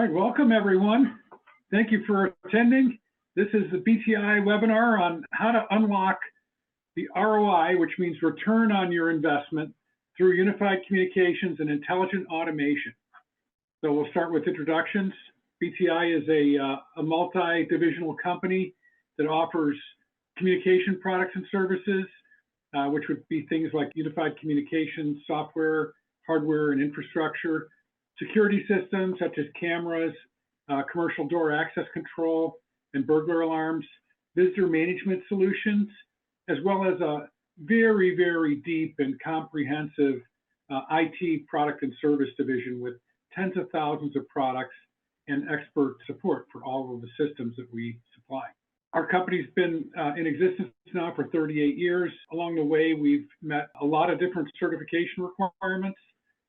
right, welcome everyone. Thank you for attending. This is the BTI webinar on how to unlock the ROI, which means return on your investment, through unified communications and intelligent automation. So we'll start with introductions. BTI is a multi-divisional company that offers communication products and services, which would be things like unified communications, software, hardware, and infrastructure, security systems such as cameras, commercial door access control, and burglar alarms, visitor management solutions, as well as a very, very deep and comprehensive IT product and service division with tens of thousands of products and expert support for all of the systems that we supply. Our company's been in existence now for 38 years. Along the way, we've met a lot of different certification requirements,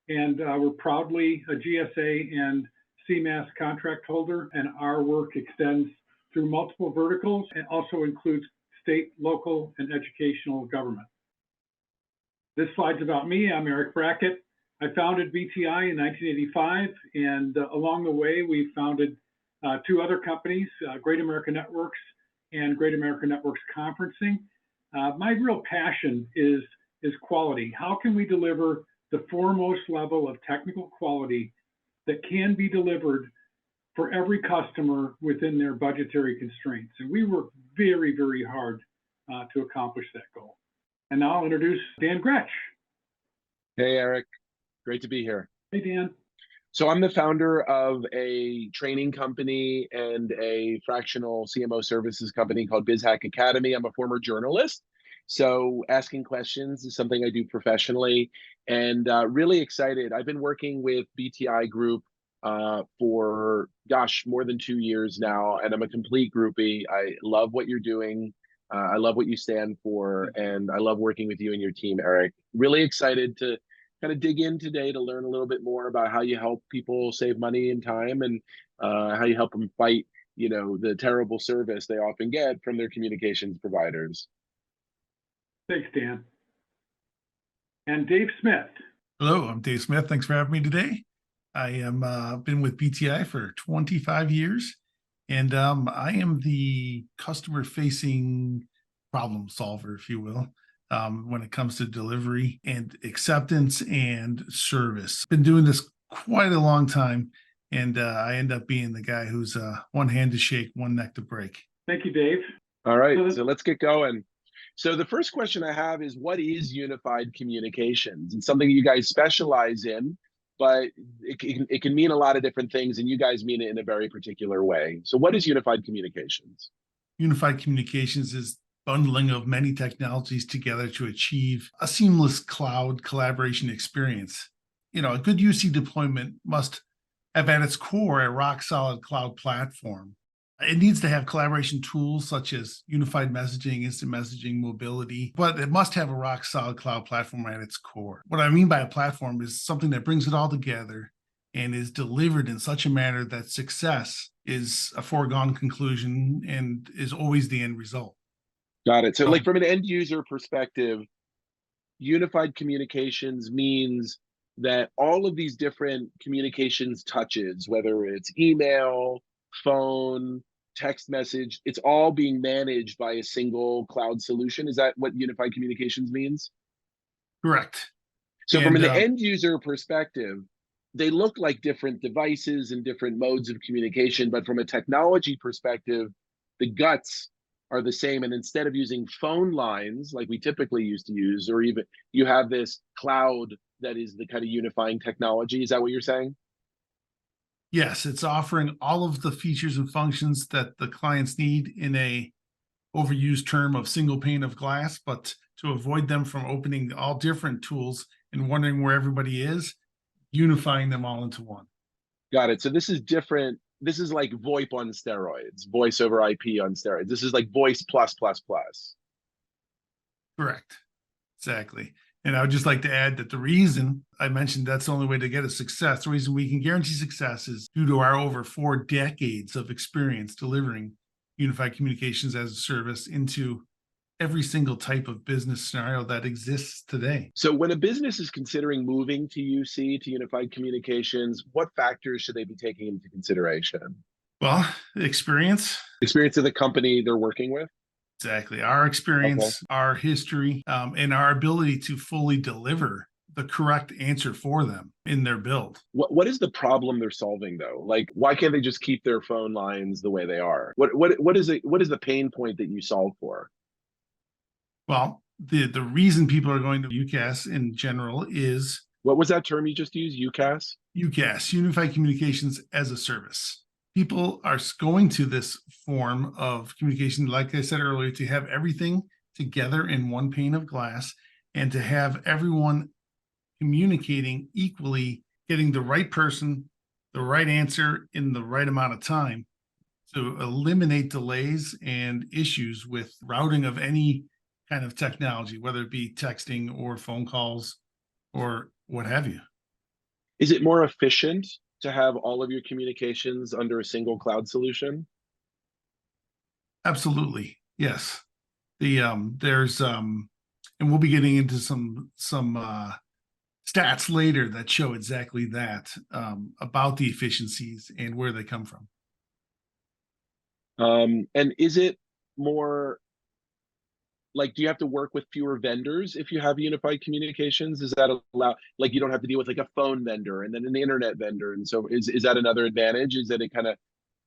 and we're proudly a GSA and CMAS contract holder, and our work extends through multiple verticals and also includes state, local, and educational government. This slide's about me. I'm Eric Brackett. I founded BTI in 1985, and along the way, we founded two other companies, Great American Networks and Great American Networks Conferencing. My real passion is quality. How can we deliver the foremost level of technical quality that can be delivered for every customer within their budgetary constraints? And we work very, very hard to accomplish that goal. And now I'll introduce Dan Gretsch. Hey, Eric. Great to be here. Hey, Dan. So I'm the founder of a training company and a fractional CMO services company called BizHack Academy. I'm a former journalist, so asking questions is something I do professionally, and really excited. I've been working with BTI Group for, gosh, more than 2 years now, and I'm a complete groupie. I love what you're doing. I love what you stand for, and I love working with you and your team, Eric. Really excited to kind of dig in today to learn a little bit more about how you help people save money and time, and how you help them fight, the terrible service they often get from their communications providers. Thanks, Dan. And Dave Smith. Hello, I'm Dave Smith. Thanks for having me today. I am been with BTI for 25 years, and I am the customer-facing problem solver, if you will, when it comes to delivery and acceptance and service. Been doing this quite a long time, and I end up being the guy who's one hand to shake, one neck to break. Thank you, Dave. All right, so let's get going. So the first question I have is, what is unified communications? It's something you guys specialize in, but it can mean a lot of different things, and you guys mean it in a very particular way. So what is unified communications? Unified communications is bundling of many technologies together to achieve a seamless cloud collaboration experience. A good UC deployment must have at its core a rock-solid cloud platform. It needs to have collaboration tools such as unified messaging, instant messaging, mobility, but it must have a rock-solid cloud platform at its core. What I mean by a platform is something that brings it all together and is delivered in such a manner that success is a foregone conclusion and is always the end result. Got it. So like from an end user perspective, unified communications means that all of these different communications touches, whether it's email, phone, text message, it's all being managed by a single cloud solution. Is that what unified communications means? Correct. So from an end user perspective, they look like different devices and different modes of communication, but from a technology perspective, the guts are the same. And instead of using phone lines like we typically used to use, or even you have this cloud that is the kind of unifying technology. Is that what you're saying? Yes, it's offering all of the features and functions that the clients need in a overused term of single pane of glass, but to avoid them from opening all different tools and wondering where everybody is, unifying them all into one. Got it. So this is different. This is like VoIP on steroids, voice over IP on steroids. This is like voice plus. Correct. Exactly. And I would just like to add that the reason I mentioned that's the only way to get a success, the reason we can guarantee success is due to our over 4 decades of experience delivering unified communications as a service into every single type of business scenario that exists today. So when a business is considering moving to UC, to unified communications, what factors should they be taking into consideration? Well, experience. Experience of the company they're working with? Exactly. Our experience, our history, and our ability to fully deliver the correct answer for them in their build. What is the problem they're solving though? Like, why can't they just keep their phone lines the way they are? What is it? What is the pain point that you solve for? Well, the reason people are going to UCaaS in general is What was that term you just used? UCaaS? UCaaS, Unified Communications as a Service. People are going to this form of communication, like I said earlier, to have everything together in one pane of glass and to have everyone communicating equally, getting the right person, the right answer in the right amount of time to eliminate delays and issues with routing of any kind of technology, whether it be texting or phone calls or what have you. Is it more efficient to have all of your communications under a single cloud solution? Absolutely. Yes. There's and we'll be getting into some stats later that show exactly that, about the efficiencies and where they come from. And is it more like, do you have to work with fewer vendors if you have unified communications? Does that allow, like, you don't have to deal with like a phone vendor and then an internet vendor? And so is that another advantage? Is that it kind of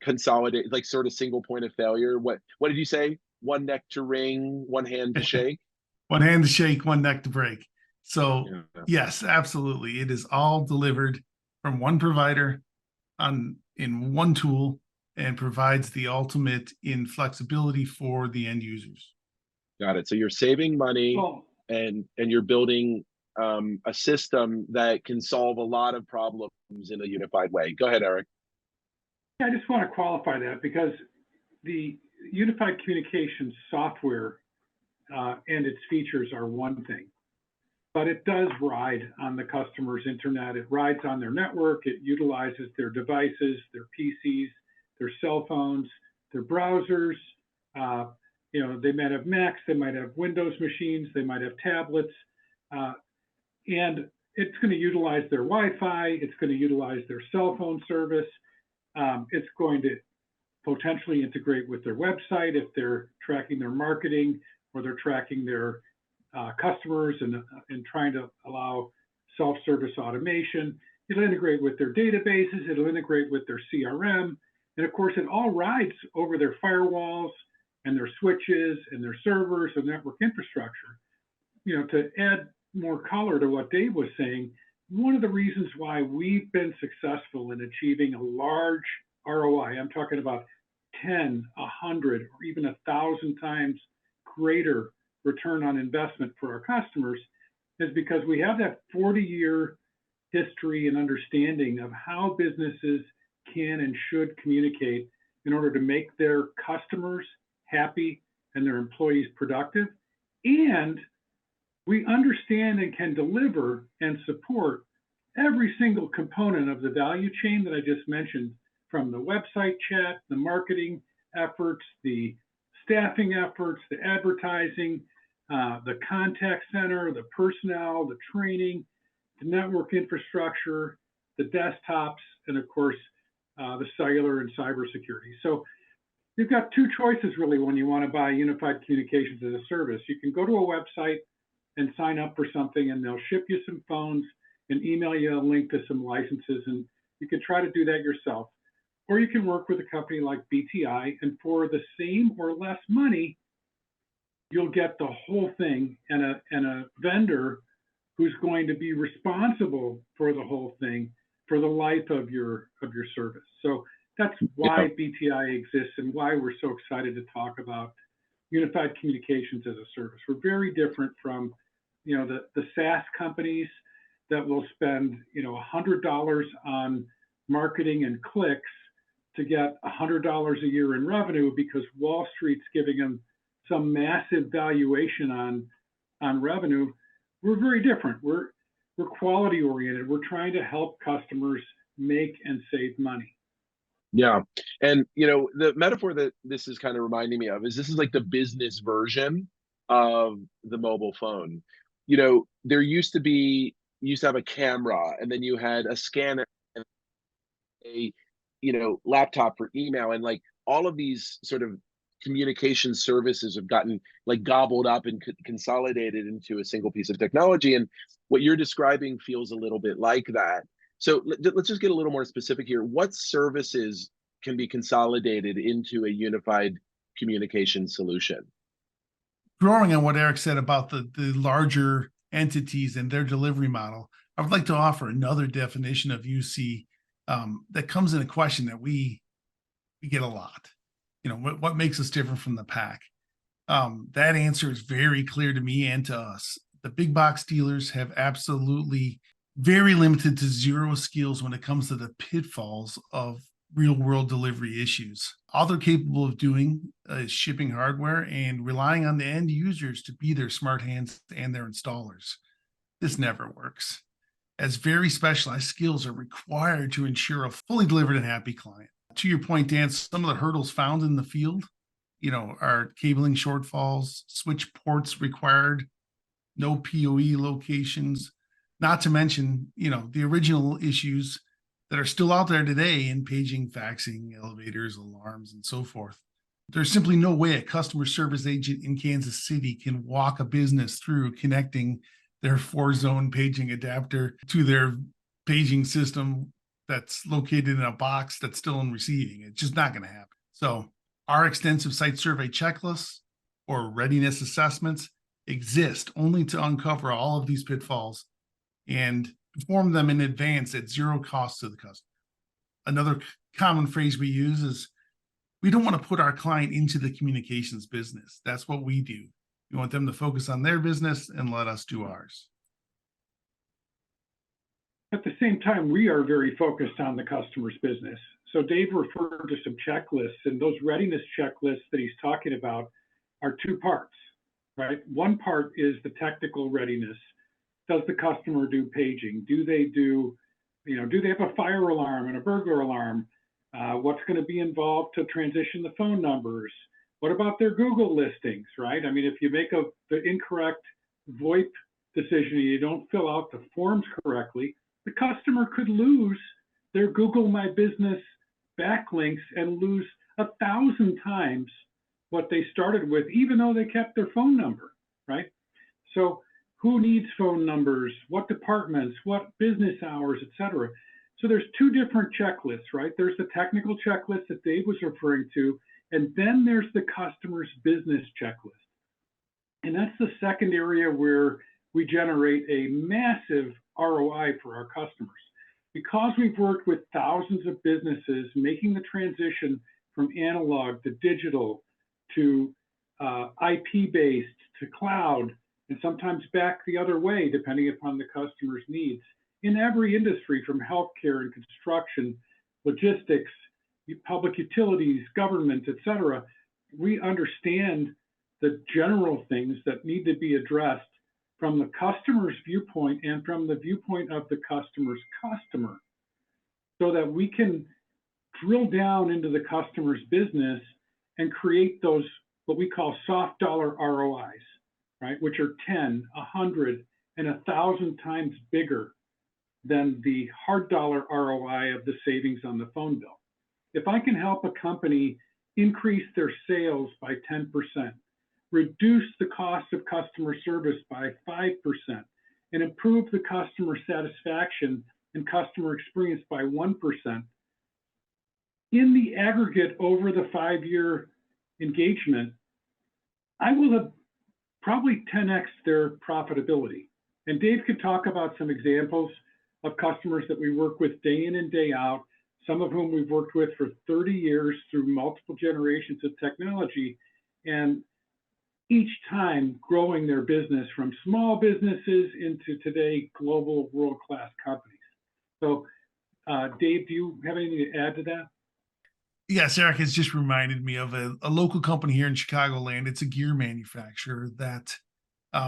consolidate, like sort of single point of failure? What did you say? One neck to wring, one hand to shake? One hand to shake, one neck to break. So Yeah. yes, absolutely. It is all delivered from one provider in one tool and provides the ultimate in flexibility for the end users. Got it. So you're saving money and you're building a system that can solve a lot of problems in a unified way. Go ahead, Eric. I just want to qualify that because the unified communications software and its features are one thing, but it does ride on the customer's internet. It rides on their network. It utilizes their devices, their PCs, their cell phones, their browsers. They might have Macs, they might have Windows machines, they might have tablets, and it's going to utilize their Wi-Fi. It's going to utilize their cell phone service. It's going to potentially integrate with their website if they're tracking their marketing or they're tracking their customers and trying to allow self-service automation. It'll integrate with their databases. It'll integrate with their CRM. And of course, it all rides over their firewalls and their switches and their servers and network infrastructure. To add more color to what Dave was saying, one of the reasons why we've been successful in achieving a large ROI, I'm talking about 10, 100, or even 1,000 times greater return on investment for our customers, is because we have that 40-year history and understanding of how businesses can and should communicate in order to make their customers happy and their employees productive. And we understand and can deliver and support every single component of the value chain that I just mentioned, from the website chat, the marketing efforts, the staffing efforts, the advertising, the contact center, the personnel, the training, the network infrastructure, the desktops, and of course, the cellular and cybersecurity. So you've got two choices really when you want to buy unified communications as a service. You can go to a website and sign up for something, and they'll ship you some phones and email you a link to some licenses, and you can try to do that yourself. Or you can work with a company like BTI, and for the same or less money, you'll get the whole thing and a vendor who's going to be responsible for the whole thing for the life of your service. So that's why BTI exists and why we're so excited to talk about unified communications as a service. We're very different from the SaaS companies that will spend $100 on marketing and clicks to get $100 a year in revenue because Wall Street's giving them some massive valuation on revenue. We're very different. We're quality oriented. We're trying to help customers make and save money. Yeah. And, the metaphor that this is kind of reminding me of is this is like the business version of the mobile phone. There used to have a camera, and then you had a scanner, and a laptop for email, and like all of these sort of communication services have gotten like gobbled up and consolidated into a single piece of technology. And what you're describing feels a little bit like that. So let's just get a little more specific here. What services can be consolidated into a unified communication solution? Drawing on what Eric said about the larger entities and their delivery model, I would like to offer another definition of UC that comes in a question that we get a lot. What makes us different from the pack? That answer is very clear to me and to us. The big box dealers have absolutely very limited to zero skills when it comes to the pitfalls of real world delivery issues. All they're capable of doing is shipping hardware and relying on the end users to be their smart hands and their installers. This never works, as very specialized skills are required to ensure a fully delivered and happy client. To your point, Dan, some of the hurdles found in the field, are cabling shortfalls, switch ports required, no PoE locations, not to mention, the original issues that are still out there today in paging, faxing, elevators, alarms, and so forth. There's simply no way a customer service agent in Kansas City can walk a business through connecting their 4-zone paging adapter to their paging system that's located in a box that's still in receiving. It's just not going to happen. So our extensive site survey checklists or readiness assessments exist only to uncover all of these pitfalls and perform them in advance at zero cost to the customer. Another common phrase we use is, we don't want to put our client into the communications business. That's what we do. We want them to focus on their business and let us do ours. At the same time, we are very focused on the customer's business. So Dave referred to some checklists, and those readiness checklists that he's talking about are two parts, right? One part is the technical readiness. Does the customer do paging? Do they have a fire alarm and a burglar alarm? What's going to be involved to transition the phone numbers? What about their Google listings, right? I mean, if you make the incorrect VoIP decision and you don't fill out the forms correctly, the customer could lose their Google My Business backlinks and lose 1,000 times what they started with, even though they kept their phone number, right? So who needs phone numbers, what departments, what business hours, et cetera. So there's two different checklists, right? There's the technical checklist that Dave was referring to, and then there's the customer's business checklist. And that's the second area where we generate a massive ROI for our customers. Because we've worked with thousands of businesses making the transition from analog to digital to IP-based to cloud, and sometimes back the other way, depending upon the customer's needs. In every industry, from healthcare and construction, logistics, public utilities, government, et cetera, we understand the general things that need to be addressed from the customer's viewpoint and from the viewpoint of the customer's customer, so that we can drill down into the customer's business and create those, what we call soft dollar ROIs, right? Which are 10, 100, and 1,000 times bigger than the hard dollar ROI of the savings on the phone bill. If I can help a company increase their sales by 10%, reduce the cost of customer service by 5%, and improve the customer satisfaction and customer experience by 1%, in the aggregate over the 5-year engagement, I will have probably 10x their profitability. And Dave could talk about some examples of customers that we work with day in and day out, some of whom we've worked with for 30 years through multiple generations of technology, and each time growing their business from small businesses into today global world-class companies. So Dave, do you have anything to add to that? Yes, Eric has just reminded me of a local company here in Chicagoland. It's a gear manufacturer that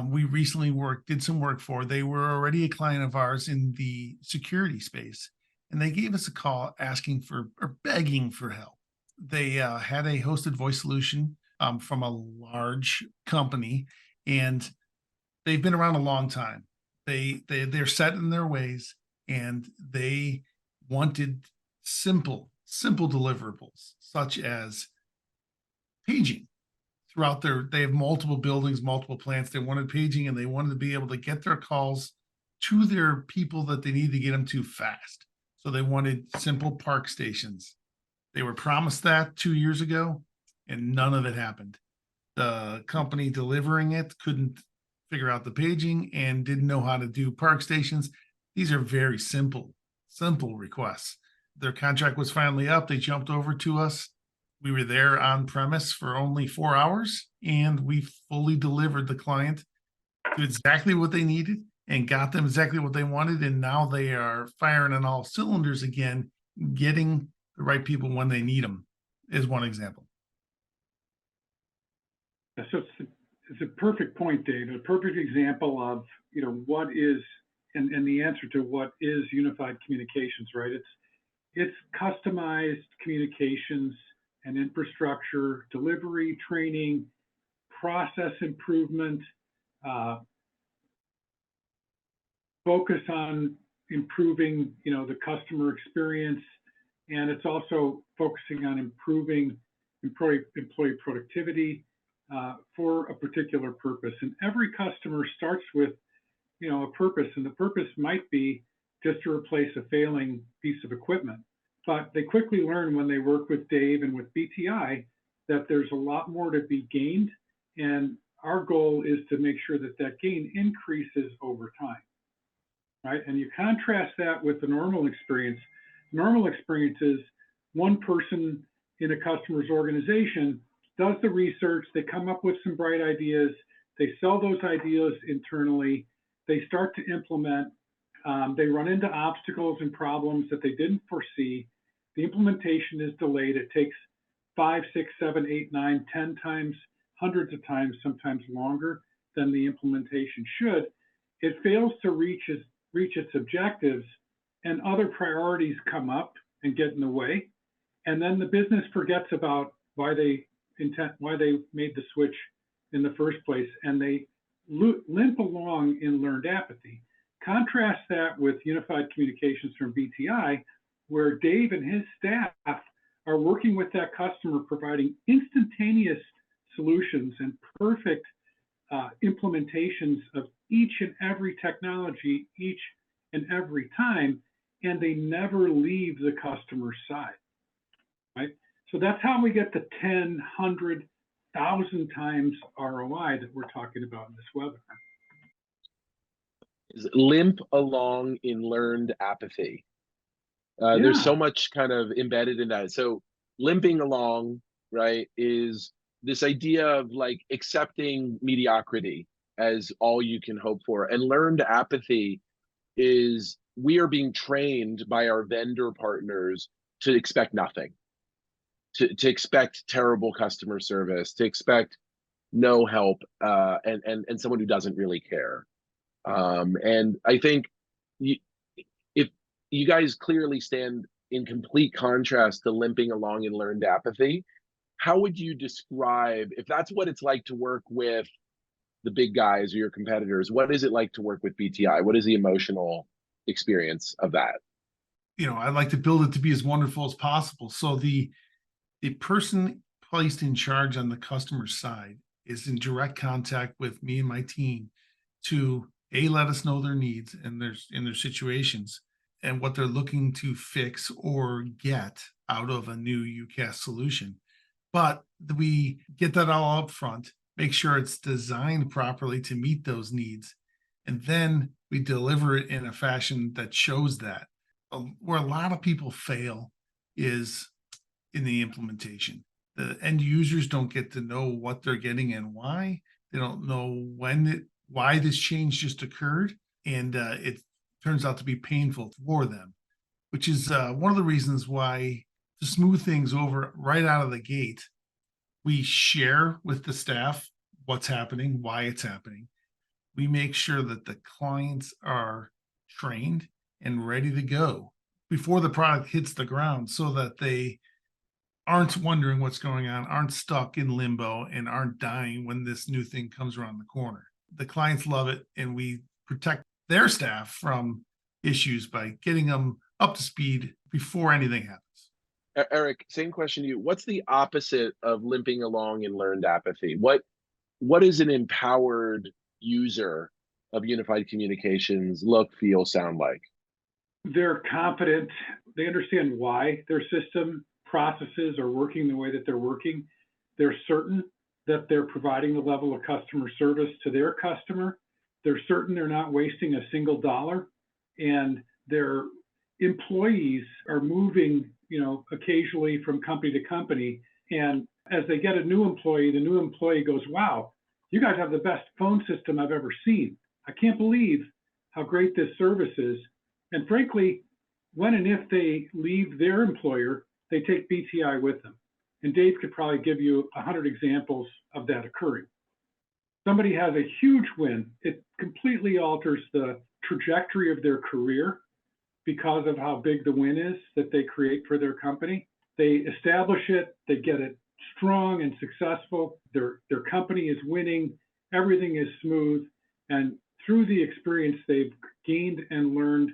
we recently did some work for. They were already a client of ours in the security space, and they gave us a call asking for, or begging for help. They had a hosted voice solution from a large company, and they've been around a long time. They're set in their ways, and they wanted simple deliverables, such as paging throughout they have multiple buildings, multiple plants. They wanted paging, and they wanted to be able to get their calls to their people that they need to get them to fast. So they wanted simple park stations. They were promised that 2 years ago, and none of it happened. The company delivering it couldn't figure out the paging and didn't know how to do park stations. These are very simple requests. Their contract was finally up. They jumped over to us. We were there on premise for only 4 hours, and we fully delivered the client to exactly what they needed and got them exactly what they wanted. And now they are firing on all cylinders again, getting the right people when they need them, is one example. So it's a perfect point, Dave, a perfect example of, what is, and the answer to what is unified communications, right? It's customized communications and infrastructure, delivery, training, process improvement, focus on improving, the customer experience, and it's also focusing on improving employee productivity for a particular purpose. And every customer starts with, a purpose, and the purpose might be just to replace a failing piece of equipment. But they quickly learn when they work with Dave and with BTI that there's a lot more to be gained, and our goal is to make sure that that gain increases over time, right? And you contrast that with the normal experience. Normal experience is one person in a customer's organization does the research, they come up with some bright ideas, they sell those ideas internally, they start to implement, they run into obstacles and problems that they didn't foresee. The implementation is delayed. It takes 5, 6, 7, 8, 9, 10 times, hundreds of times, sometimes longer than the implementation should. It fails to reach its objectives, and other priorities come up and get in the way. And then the business forgets about why they made the switch in the first place, and they limp along in learned apathy. Contrast that with unified communications from BTI, where Dave and his staff are working with that customer, providing instantaneous solutions and perfect implementations of each and every technology each and every time, and they never leave the customer's side, right? So that's how we get the 10, 100, 1,000 times ROI that we're talking about in this webinar. Limp along in learned apathy. There's so much kind of embedded in that. So limping along, right, is this idea of like accepting mediocrity as all you can hope for. And learned apathy is we are being trained by our vendor partners to expect nothing, to expect terrible customer service, to expect no help, and someone who doesn't really care. And I think if you guys clearly stand in complete contrast to limping along in learned apathy, how would you describe, if that's what it's like to work with the big guys or your competitors, what is it like to work with BTI? What is the emotional experience of that? I'd like to build it to be as wonderful as possible. So the person placed in charge on the customer side is in direct contact with me and my team to let us know their needs and their situations and what they're looking to fix or get out of a new UCaaS solution. But we get that all up front, make sure it's designed properly to meet those needs, and then we deliver it in a fashion that shows that. Where a lot of people fail is in the implementation. The end users don't get to know what they're getting and why. They don't know why this change just occurred, and it turns out to be painful for them, which is one of the reasons why, to smooth things over right out of the gate, we share with the staff what's happening, why it's happening. We make sure that the clients are trained and ready to go before the product hits the ground, so that they aren't wondering what's going on, aren't stuck in limbo, and aren't dying when this new thing comes around the corner. The clients love it, and we protect their staff from issues by getting them up to speed before anything happens. Eric, same question to you. What's the opposite of limping along in learned apathy? What is an empowered user of unified communications look, feel, sound like? They're confident. They understand why their system processes are working the way that they're working. They're certain that they're providing the level of customer service to their customer. They're certain they're not wasting a single dollar, and their employees are moving, occasionally from company to company. And as they get a new employee, the new employee goes, "Wow, you guys have the best phone system I've ever seen. I can't believe how great this service is." And frankly, when and if they leave their employer, they take BTI with them. And Dave could probably give you 100 examples of that occurring. Somebody has a huge win. It completely alters the trajectory of their career because of how big the win is that they create for their company. They establish it, they get it strong and successful. Their company is winning, everything is smooth. And through the experience, they've gained and learned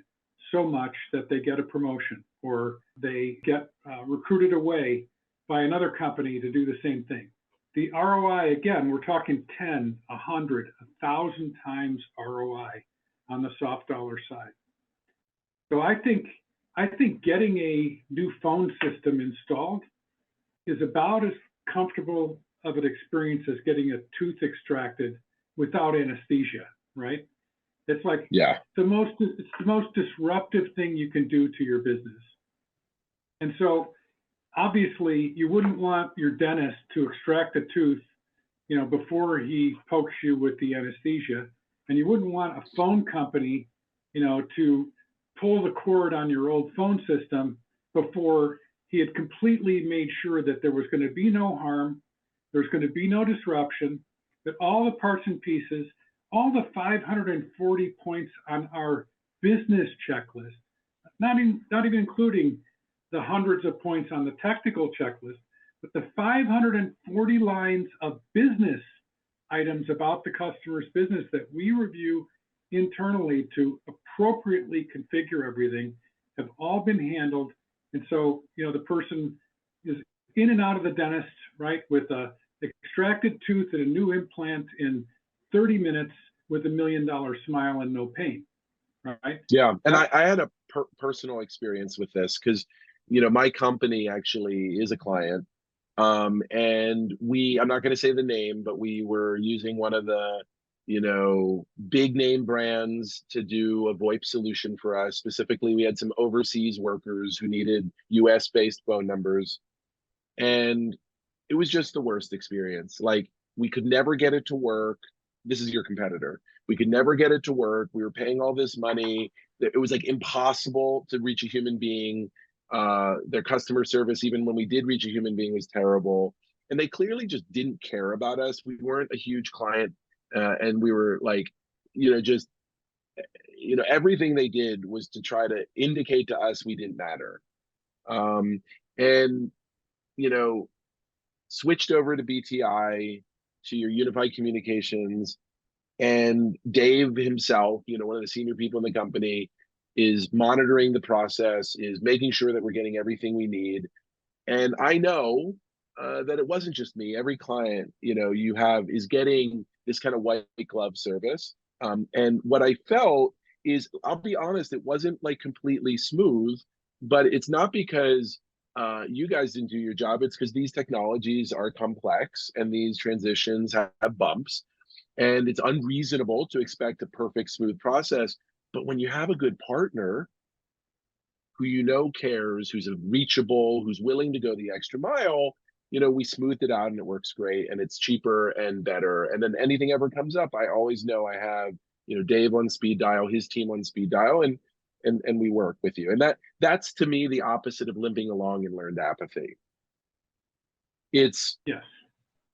so much that they get a promotion, or they get recruited away by another company to do the same thing. The ROI, again, we're talking 10, 100, 1,000 times ROI on the soft dollar side. So I think getting a new phone system installed is about as comfortable of an experience as getting a tooth extracted without anesthesia, right? It's like it's the most disruptive thing you can do to your business. And so obviously you wouldn't want your dentist to extract a tooth, before he pokes you with the anesthesia. And you wouldn't want a phone company, to pull the cord on your old phone system before he had completely made sure that there was going to be no harm, there's going to be no disruption, that all the parts and pieces, all the 540 points on our business checklist, not even including the hundreds of points on the technical checklist, but the 540 lines of business items about the customer's business that we review internally to appropriately configure everything have all been handled. And so, the person is in and out of the dentist, right, with a extracted tooth and a new implant in 30 minutes with $1 million smile and no pain, right? Yeah, and I had a personal experience with this because, my company actually is a client. And I'm not going to say the name, but we were using one of the, big name brands to do a VoIP solution for us. Specifically, we had some overseas workers who needed US based phone numbers. And it was just the worst experience. Like, we could never get it to work. This is your competitor. We could never get it to work. We were paying all this money. It was like impossible to reach a human being. Their customer service, even when we did reach a human being, was terrible. And they clearly just didn't care about us. We weren't a huge client. And we were like, everything they did was to try to indicate to us we didn't matter. And, switched over to BTI, to your unified communications. And Dave himself, one of the senior people in the company, is monitoring the process, is making sure that we're getting everything we need. And I know that it wasn't just me. Every client, you have is getting this kind of white glove service. And what I felt is, I'll be honest, it wasn't like completely smooth, but it's not because you guys didn't do your job. It's because these technologies are complex and these transitions have bumps. And it's unreasonable to expect a perfect, smooth process. But when you have a good partner who cares, who's reachable, who's willing to go the extra mile, we smoothed it out and it works great and it's cheaper and better. And then anything ever comes up, I always know I have, Dave on speed dial, his team on speed dial, and we work with you. And that's to me the opposite of limping along in learned apathy. It's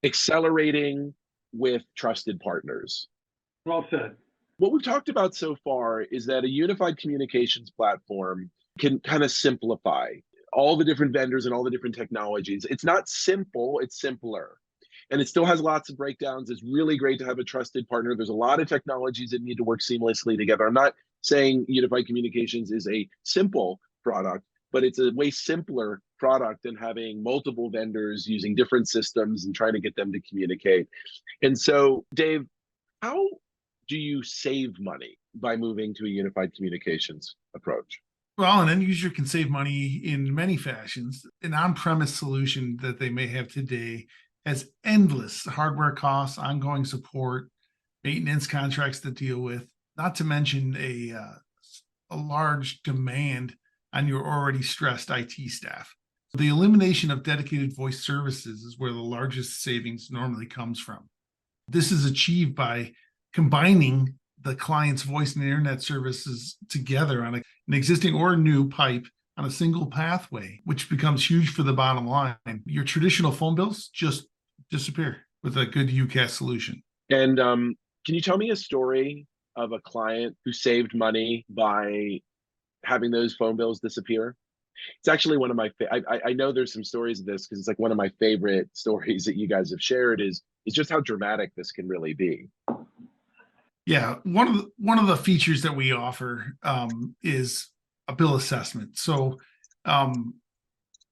accelerating with trusted partners. Well said. What we've talked about so far is that a unified communications platform can kind of simplify all the different vendors and all the different technologies. It's not simple, it's simpler. And it still has lots of breakdowns. It's really great to have a trusted partner. There's a lot of technologies that need to work seamlessly together. I'm not saying Unified Communications is a simple product, but it's a way simpler product than having multiple vendors using different systems and trying to get them to communicate. And so, Dave, how do you save money by moving to a unified communications approach? Well, an end user can save money in many fashions. An on-premise solution that they may have today has endless hardware costs, ongoing support, maintenance contracts to deal with, not to mention a large demand on your already stressed IT staff. The elimination of dedicated voice services is where the largest savings normally comes from. This is achieved by combining the client's voice and internet services together on an existing or new pipe on a single pathway, which becomes huge for the bottom line. Your traditional phone bills just disappear with a good UCaaS solution. And can you tell me a story of a client who saved money by having those phone bills disappear? It's actually one of my, I know there's some stories of this because it's like one of my favorite stories that you guys have shared is just how dramatic this can really be. Yeah, one of the features that we offer is a bill assessment. So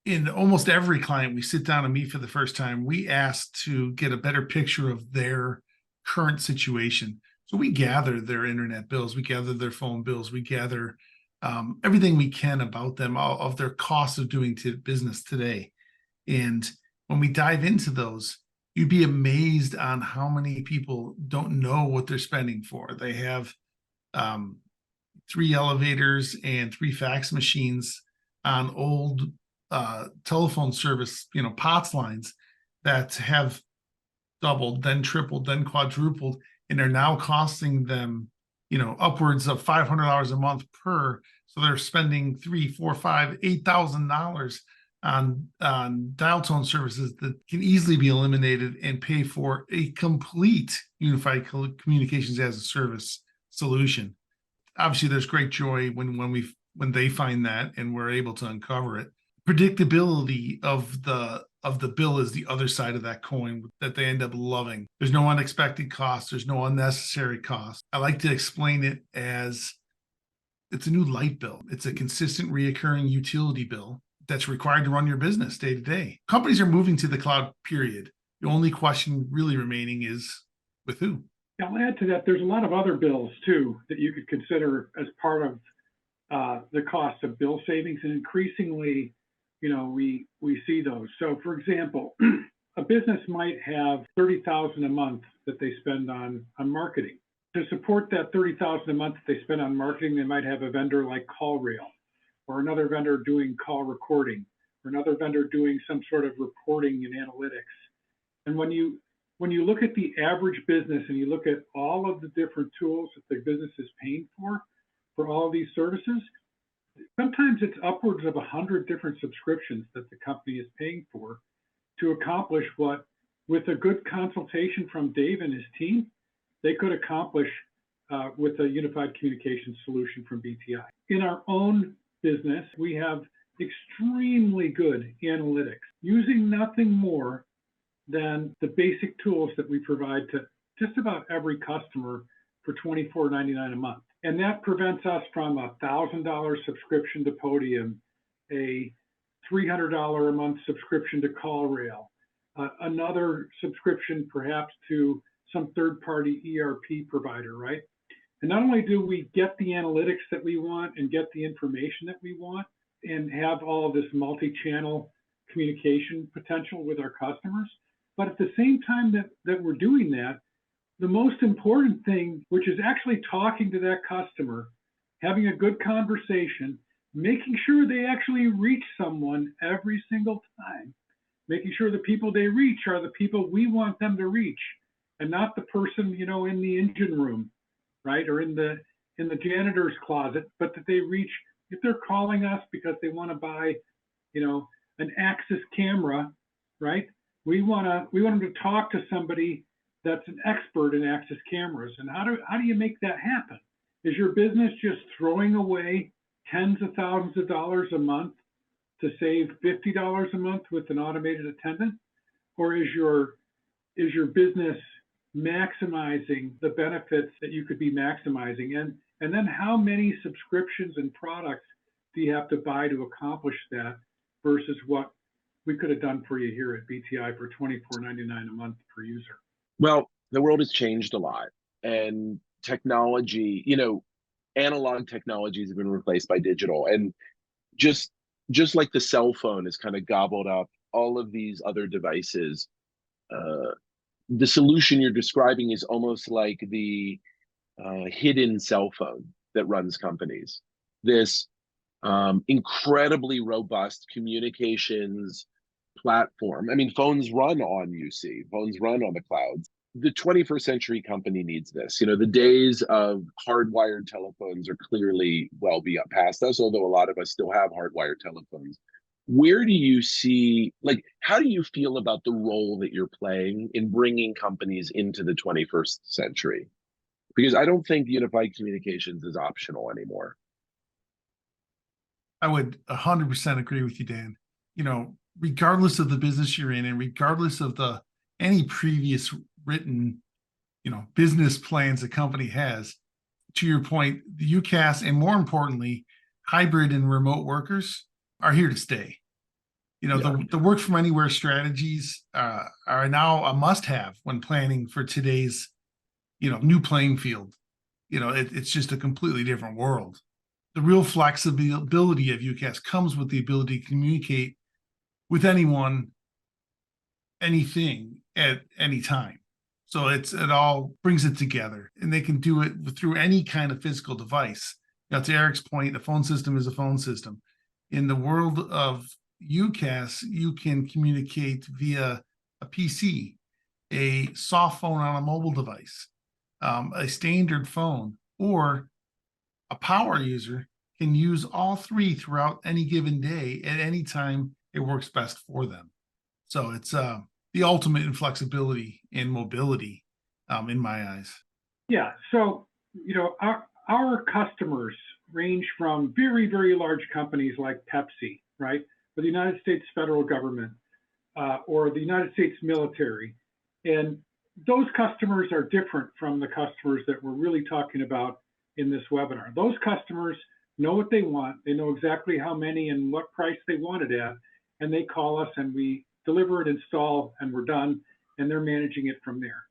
in almost every client we sit down and meet for the first time, we ask to get a better picture of their current situation. So we gather their internet bills, we gather their phone bills, we gather everything we can about them, of their cost of doing business today. And when we dive into those, you'd be amazed on how many people don't know what they're spending for. They have 3 elevators and 3 fax machines on old telephone service, POTS lines that have doubled, then tripled, then quadrupled, and are now costing them, upwards of $500 a month per. So they're spending $3,000, $4,000, $5,000, $8,000 on dial tone services that can easily be eliminated and pay for a complete unified communications as a service solution. Obviously, there's great joy when they find that and we're able to uncover it. Predictability of the bill is the other side of that coin that they end up loving. There's no unexpected costs. There's no unnecessary costs. I like to explain it as it's a new light bill. It's a consistent reoccurring utility bill that's required to run your business day to day. Companies are moving to the cloud, period. The only question really remaining is with who? I'll add to that, there's a lot of other bills too that you could consider as part of the cost of bill savings, and increasingly, we see those. So for example, a business might have $30,000 a month that they spend on marketing. To support that $30,000 a month that they spend on marketing, they might have a vendor like CallRail, or another vendor doing call recording, or another vendor doing some sort of reporting and analytics. And when you look at the average business and you look at all of the different tools that their business is paying for all of these services, sometimes it's upwards of 100 different subscriptions that the company is paying for to accomplish what, with a good consultation from Dave and his team, they could accomplish with a unified communications solution from BTI. In our own business, we have extremely good analytics, using nothing more than the basic tools that we provide to just about every customer for $24.99 a month. And that prevents us from a $1,000 subscription to Podium, a $300 a month subscription to CallRail, another subscription perhaps to some third-party ERP provider, right? And not only do we get the analytics that we want and get the information that we want and have all of this multi-channel communication potential with our customers, but at the same time that we're doing that, the most important thing, which is actually talking to that customer, having a good conversation, making sure they actually reach someone every single time, making sure the people they reach are the people we want them to reach, and not the person, in the engine room, right, or in the janitor's closet, but that they reach, if they're calling us because they want to buy, an Axis camera, right? We want them to talk to somebody that's an expert in Axis cameras. And how do you make that happen? Is your business just throwing away tens of thousands of dollars a month to save $50 a month with an automated attendant? Or is your business maximizing the benefits that you could be maximizing? And then how many subscriptions and products do you have to buy to accomplish that versus what we could have done for you here at BTI for $24.99 a month per user? Well, the world has changed a lot, and technology, analog technologies have been replaced by digital, and just like the cell phone has kind of gobbled up all of these other devices. The solution you're describing is almost like the hidden cell phone that runs companies. This incredibly robust communications platform. I mean, phones run on UC, phones run on the clouds. The 21st century company needs this. The days of hardwired telephones are clearly well beyond past us, although a lot of us still have hardwired telephones. Where do you see, how do you feel about the role that you're playing in bringing companies into the 21st century? Because I don't think unified communications is optional anymore. I would 100% agree with you, Dan. Regardless of the business you're in and regardless of any previous written, business plans the company has, to your point, the UCaaS and more importantly, hybrid and remote workers are here to stay. The work from anywhere strategies are now a must-have when planning for today's, new playing field. It's just a completely different world. The real flexibility of UCaaS comes with the ability to communicate with anyone, anything at any time. So it all brings it together, and they can do it through any kind of physical device. To Eric's point, a phone system is a phone system. In the world of UCaaS, you can communicate via a PC, a soft phone on a mobile device, a standard phone, or a power user can use all three throughout any given day at any time it works best for them. So it's the ultimate in flexibility and mobility in my eyes. Yeah. So, our customers range from very, very large companies like Pepsi, right? Or the United States federal government, or the United States military. And those customers are different from the customers that we're really talking about in this webinar. Those customers know what they want. They know exactly how many and what price they want it at. And they call us and we deliver it, install, and we're done. And they're managing it from there.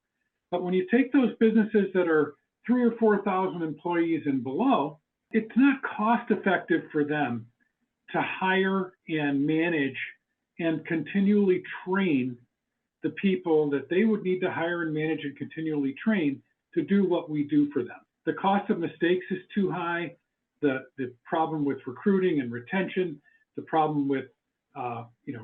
But when you take those businesses that are 3,000 or 4,000 employees and below, it's not cost effective for them to hire and manage and continually train the people that they would need to hire and manage and continually train to do what we do for them. The cost of mistakes is too high. The problem with recruiting and retention, the problem with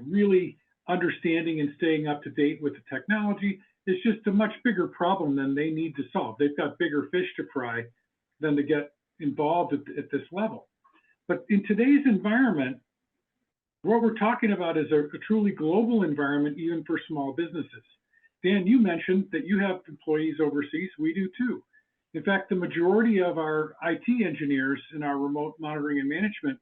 really understanding and staying up to date with the technology is just a much bigger problem than they need to solve. They've got bigger fish to fry than to get involved at this level. But in today's environment, what we're talking about is a truly global environment, even for small businesses. Dan, you mentioned that you have employees overseas. We do too. In fact, the majority of our IT engineers in our remote monitoring and management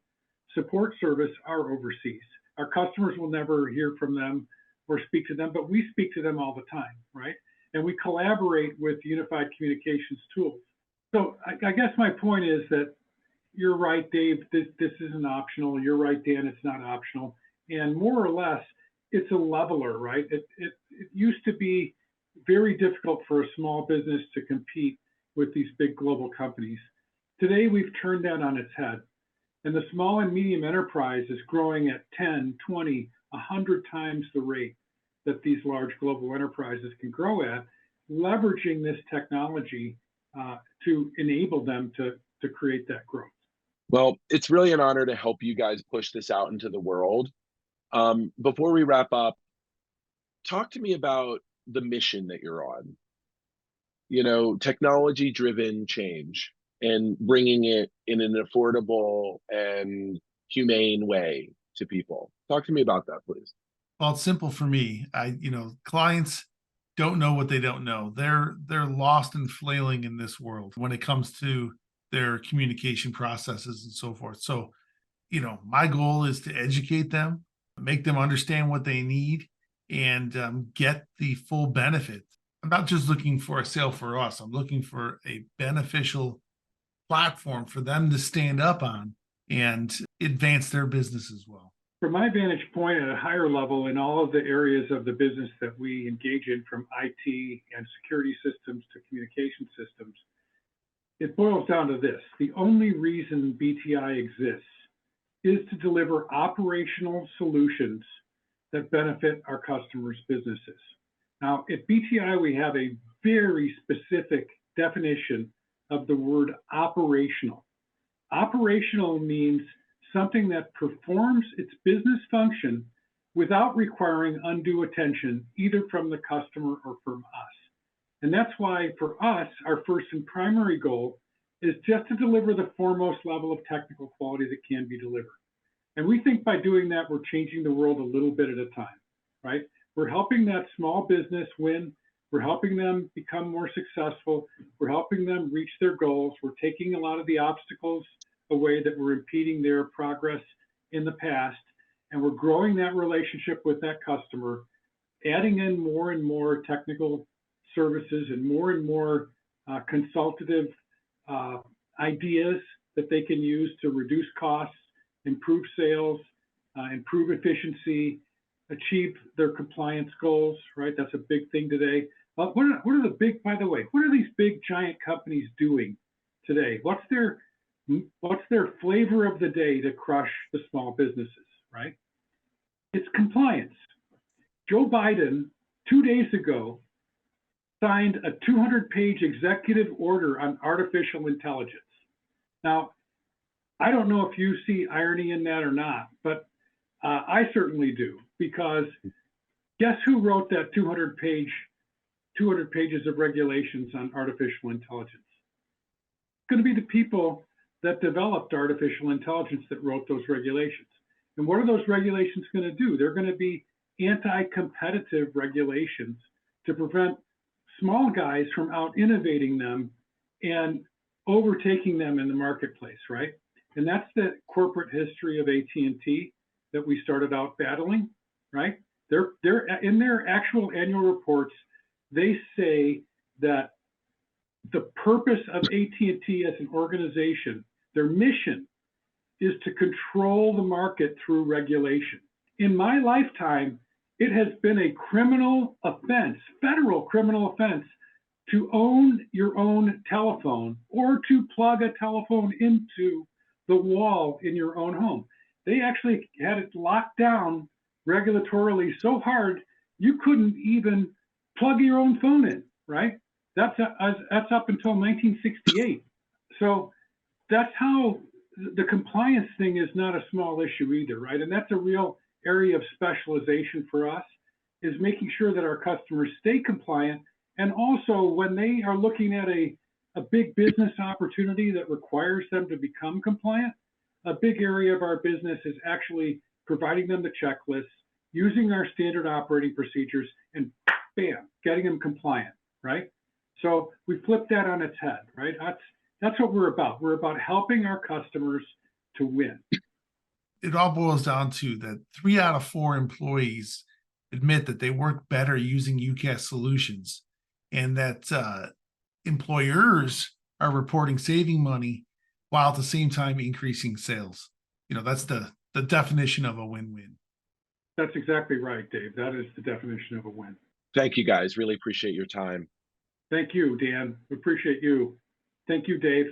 support service are overseas. Our customers will never hear from them or speak to them, but we speak to them all the time, right? And we collaborate with unified communications tools. So I guess my point is that you're right, Dave, this isn't optional. You're right, Dan, it's not optional. And more or less, it's a leveler, right? It used to be very difficult for a small business to compete with these big global companies. Today, we've turned that on its head. And the small and medium enterprise is growing at 10, 20, 100 times the rate that these large global enterprises can grow at, leveraging this technology to enable them to create that growth. Well, it's really an honor to help you guys push this out into the world. Before we wrap up, talk to me about the mission that you're on. Technology-driven change and bringing it in an affordable and humane way to people. Talk to me about that, please. Well, it's simple for me. Clients don't know what they don't know. They're lost and flailing in this world when it comes to their communication processes and so forth. So My goal is to educate them, make them understand what they need, and get the full benefit. I'm not just looking for a sale for us. I'm looking for a beneficial platform for them to stand up on and advance their business as well. From my vantage point at a higher level in all of the areas of the business that we engage in, from IT and security systems to communication systems, it boils down to this. The only reason BTI exists is to deliver operational solutions that benefit our customers' businesses. Now, at BTI, we have a very specific definition of the word operational. Operational means something that performs its business function without requiring undue attention, either from the customer or from us. And that's why, for us, our first and primary goal is just to deliver the foremost level of technical quality that can be delivered. And we think by doing that, we're changing the world a little bit at a time, right? We're helping that small business win. We're helping them become more successful. We're helping them reach their goals. We're taking a lot of the obstacles away that were impeding their progress in the past. And we're growing that relationship with that customer, adding in more and more technical services and more consultative ideas that they can use to reduce costs, improve sales, improve efficiency, achieve their compliance goals, right? That's a big thing today. What are the big, by the way, what are these big giant companies doing today? What's their flavor of the day to crush the small businesses, right? It's compliance. Joe Biden, 2 days ago, signed a 200-page executive order on artificial intelligence. Now, I don't know if you see irony in that or not, but I certainly do, because guess who wrote that 200 pages of regulations on artificial intelligence? It's going to be the people that developed artificial intelligence that wrote those regulations. And what are those regulations going to do? They're going to be anti-competitive regulations to prevent small guys from out-innovating them and overtaking them in the marketplace, right? And that's the corporate history of AT&T that we started out battling, right? They're in their actual annual reports, they say that the purpose of AT&T as an organization, their mission, is to control the market through regulation. In my lifetime, it has been a criminal offense, federal criminal offense, to own your own telephone or to plug a telephone into the wall in your own home. They actually had it locked down regulatorily so hard you couldn't even plug your own phone in, right? That's up until 1968. So that's how the compliance thing is not a small issue either, right? And that's a real area of specialization for us, is making sure that our customers stay compliant. And also, when they are looking at a big business opportunity that requires them to become compliant, a big area of our business is actually providing them the checklists, using our standard operating procedures, and bam, getting them compliant, right? So we flip that on its head, right? That's what we're about. We're about helping our customers to win. It all boils down to that 3 out of 4 employees admit that they work better using UCaaS solutions, and that employers are reporting saving money while at the same time increasing sales. That's the definition of a win-win. That's exactly right, Dave. That is the definition of a win. Thank you, guys. Really appreciate your time. Thank you, Dan. Appreciate you. Thank you, Dave.